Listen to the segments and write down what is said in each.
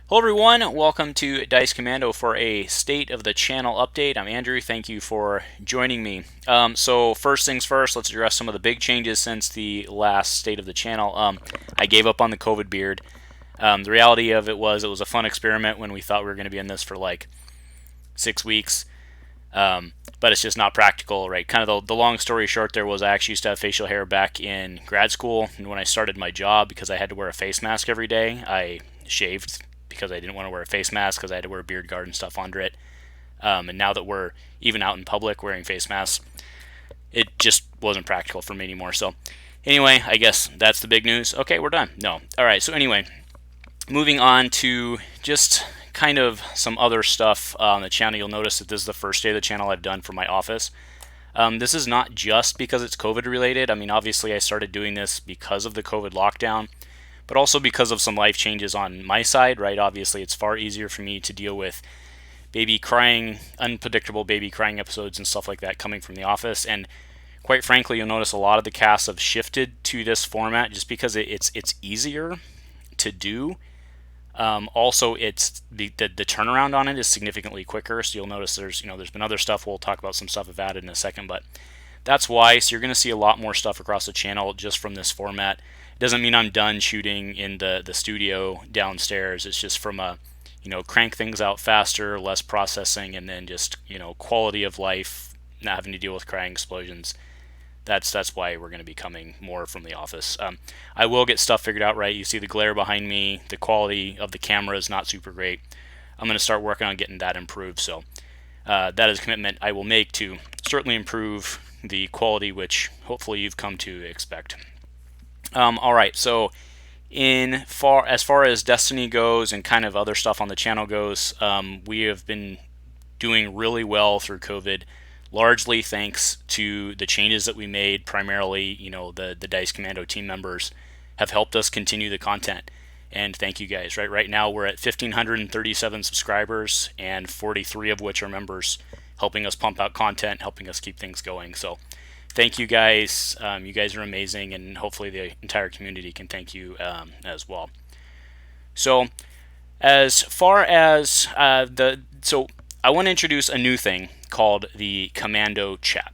Hello everyone, welcome to Dice Commando for a State of the Channel update. I'm Andrew, thank you for joining me. So first things first, let's address some of the big changes since the last State of the Channel. I gave up on the COVID beard. The reality of it was a fun experiment when we thought we were going to be in this for like 6 weeks. But it's just not practical, right? Kind of the long story short there was I actually used to have facial hair back in grad school, and when I started my job, because I had to wear a face mask every day, I shaved because I didn't want to wear a face mask because I had to wear a beard guard and stuff under it. And now that we're even out in public wearing face masks, it just wasn't practical for me anymore. So anyway, I guess that's the big news. Okay, we're done. No. All right, so anyway, moving on to just kind of some other stuff on the channel. You'll notice that this is the first day of the channel I've done for my office. This is not just because it's COVID related. I mean, obviously I started doing this because of the COVID lockdown, but also because of some life changes on my side, right? Obviously it's far easier for me to deal with baby crying, unpredictable baby crying episodes and stuff like that coming from the office. And quite frankly, you'll notice a lot of the casts have shifted to this format just because it's easier to do. Also, it's the turnaround on it is significantly quicker. So you'll notice there's been other stuff. We'll talk about some stuff I've added in a second, but that's why. So you're going to see a lot more stuff across the channel just from this format. It doesn't mean I'm done shooting in the studio downstairs. It's just from a crank things out faster, less processing, and then just quality of life, not having to deal with crying explosions. That's why we're going to be coming more from the office. I will get stuff figured out right. You see the glare behind me. The quality of the camera is not super great. I'm going to start working on getting that improved. So that is a commitment I will make to certainly improve the quality, which hopefully you've come to expect. All right, so as far as Destiny goes and kind of other stuff on the channel goes, we have been doing really well through COVID, largely thanks to the changes that we made. Primarily, the Dice Commando team members have helped us continue the content, and thank you guys. Right now we're at 1,537 subscribers, and 43 of which are members, helping us pump out content, helping us keep things going. So thank you guys. You guys are amazing, and hopefully the entire community can thank you as well. So as far as I want to introduce a new thing called the Commando Chat.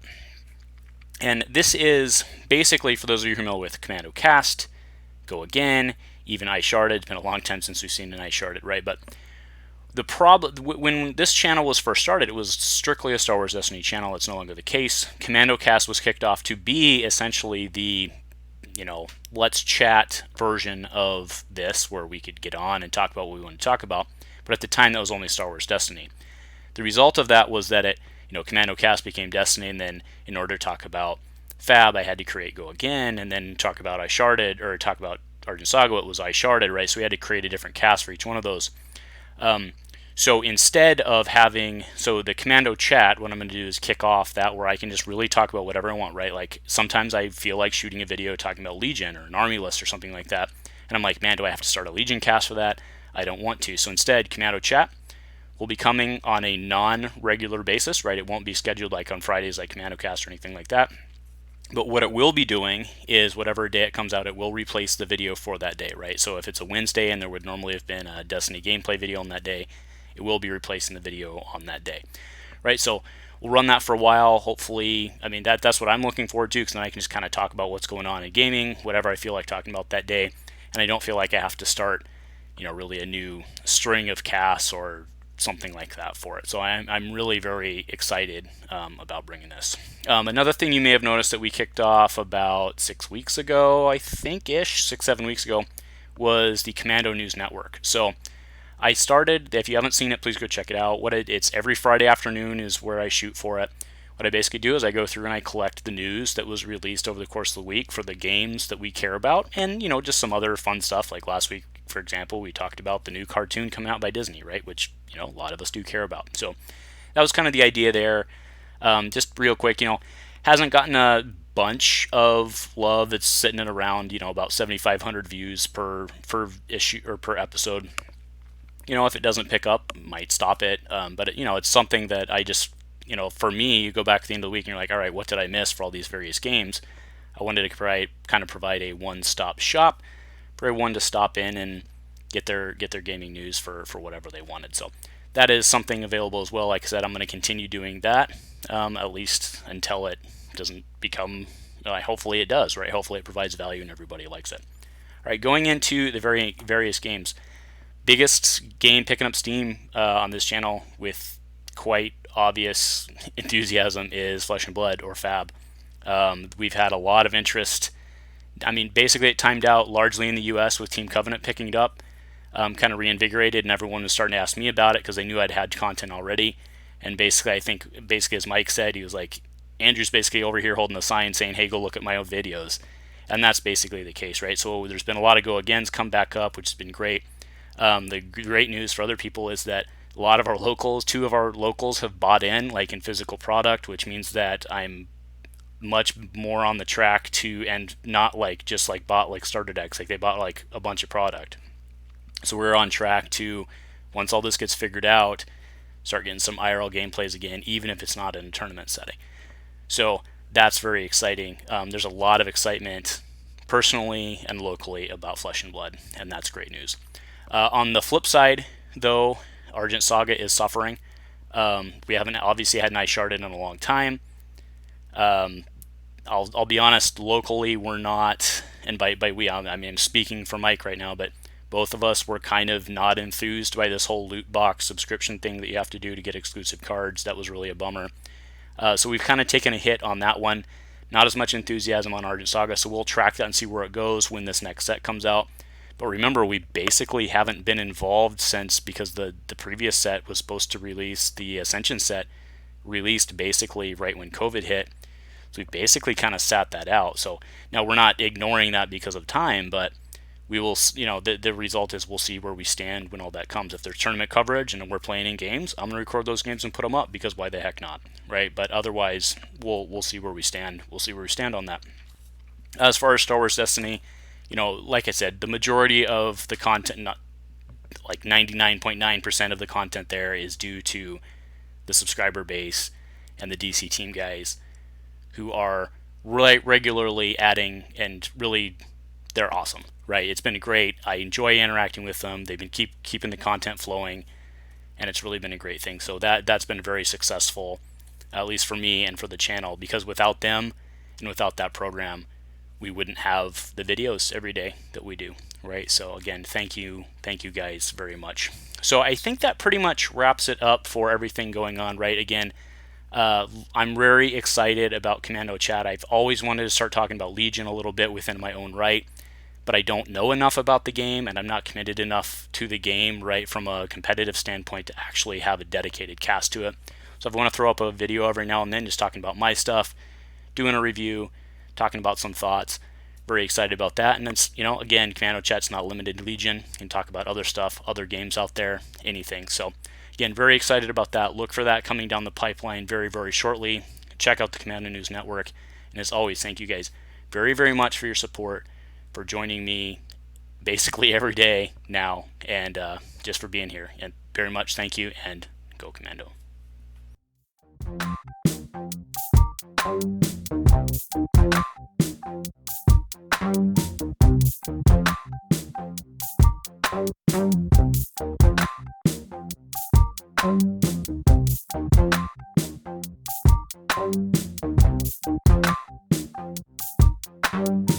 And this is basically, for those of you familiar with Commando Cast, Go Again, even I Sharded. It's been a long time since we've seen an I Sharded, right? But the problem, when this channel was first started, it was strictly a Star Wars Destiny channel. It's no longer the case. Commando Cast was kicked off to be essentially the let's chat version of this, where we could get on and talk about what we want to talk about. But at the time, that was only Star Wars Destiny. The result of that was that Commando Cast became Destiny, and then in order to talk about Fab, I had to create Go Again, and then talk about I Sharded, or talk about Argent Saga, it was I Sharded, right? So we had to create a different cast for each one of those. So instead of having, the Commando Chat, what I'm going to do is kick off that where I can just really talk about whatever I want, right? Like sometimes I feel like shooting a video talking about Legion or an army list or something like that, and I'm like, man, do I have to start a Legion cast for that? I don't want to. So instead, Commando Chat will be coming on a non-regular basis, right? It won't be scheduled like on Fridays like Commando Cast or anything like that. But what it will be doing is whatever day it comes out, it will replace the video for that day, right? So if it's a Wednesday and there would normally have been a Destiny gameplay video on that day, it will be replacing the video on that day, right? So we'll run that for a while. Hopefully, I mean, that's what I'm looking forward to, because then I can just kind of talk about what's going on in gaming, whatever I feel like talking about that day, and I don't feel like I have to start, really a new string of casts or something like that for it. So I'm really very excited about bringing this. Another thing you may have noticed that we kicked off about 6 weeks ago, I think ish, 6-7 weeks ago, was the Commando News Network. So I started, if you haven't seen it, please go check it out. It's every Friday afternoon is where I shoot for it. What I basically do is I go through and I collect the news that was released over the course of the week for the games that we care about, and just some other fun stuff. Like last week, for example, we talked about the new cartoon coming out by Disney, right? Which a lot of us do care about. So that was kind of the idea there. Just real quick, hasn't gotten a bunch of love. It's sitting at around about 7,500 views per issue or per episode. If it doesn't pick up, might stop it. But it's something that I just for me, you go back at the end of the week and you're like, all right, what did I miss for all these various games? I wanted to provide a one-stop shop for everyone to stop in and get their gaming news for whatever they wanted. So that is something available as well. Like I said, I'm going to continue doing that at least until it doesn't become. Hopefully it does, right? Hopefully it provides value and everybody likes it. All right, going into the various games. Biggest game picking up steam on this channel with quite obvious enthusiasm is Flesh and Blood, or Fab. We've had a lot of interest. I mean, basically it timed out largely in the US with Team Covenant picking it up, kind of reinvigorated, and everyone was starting to ask me about it because they knew I'd had content already. And basically, I think, as Mike said, he was like, Andrew's basically over here holding a sign saying, hey, go look at my own videos. And that's basically the case, right? So there's been a lot of go-agains come back up, which has been great. The great news for other people is that a lot of our locals, 2 of our locals have bought in, like in physical product, which means that I'm much more on the track to, and not like just like bought like starter decks, like they bought like a bunch of product. So we're on track to, once all this gets figured out, start getting some IRL gameplays again, even if it's not in a tournament setting. So that's very exciting. There's a lot of excitement personally and locally about Flesh and Blood, and that's great news. On the flip side, though, Argent Saga is suffering. We haven't obviously had Nice Sharded in a long time. I'll be honest, locally we're not, and by we, I mean I'm speaking for Mike right now, but both of us were kind of not enthused by this whole loot box subscription thing that you have to do to get exclusive cards. That was really a bummer. So we've kind of taken a hit on that one. Not as much enthusiasm on Argent Saga, so we'll track that and see where it goes when this next set comes out. But remember, we basically haven't been involved since, because the previous set was supposed to release, the Ascension set released basically right when COVID hit. So we basically kind of sat that out. So now we're not ignoring that because of time, but we will, the result is we'll see where we stand when all that comes. If there's tournament coverage and we're playing in games, I'm going to record those games and put them up, because why the heck not, right? But otherwise, we'll see where we stand. We'll see where we stand on that. As far as Star Wars Destiny, like I said, the majority of the content, not like 99.9% of the content there, is due to the subscriber base and the DC team guys who are regularly adding, and really, they're awesome, right? It's been great. I enjoy interacting with them. They've been keeping the content flowing, and it's really been a great thing. So that's been very successful, at least for me and for the channel, because without them and without that program, we wouldn't have the videos every day that we do, right? So again, thank you guys very much. So I think that pretty much wraps it up for everything going on, right? Again, I'm very excited about Commando Chat. I've always wanted to start talking about Legion a little bit within my own right, but I don't know enough about the game, and I'm not committed enough to the game, right, from a competitive standpoint to actually have a dedicated cast to it. So if I want to throw up a video every now and then just talking about my stuff, doing a review, talking about some thoughts, very excited about that. And then, again, Commando Chat's not limited to Legion. You can talk about other stuff, other games out there, anything. So again, very excited about that. Look for that coming down the pipeline very, very shortly. Check out the Commando News Network. And as always, thank you guys very, very much for your support, for joining me basically every day now, and just for being here. And very much thank you, and go Commando. Thank you.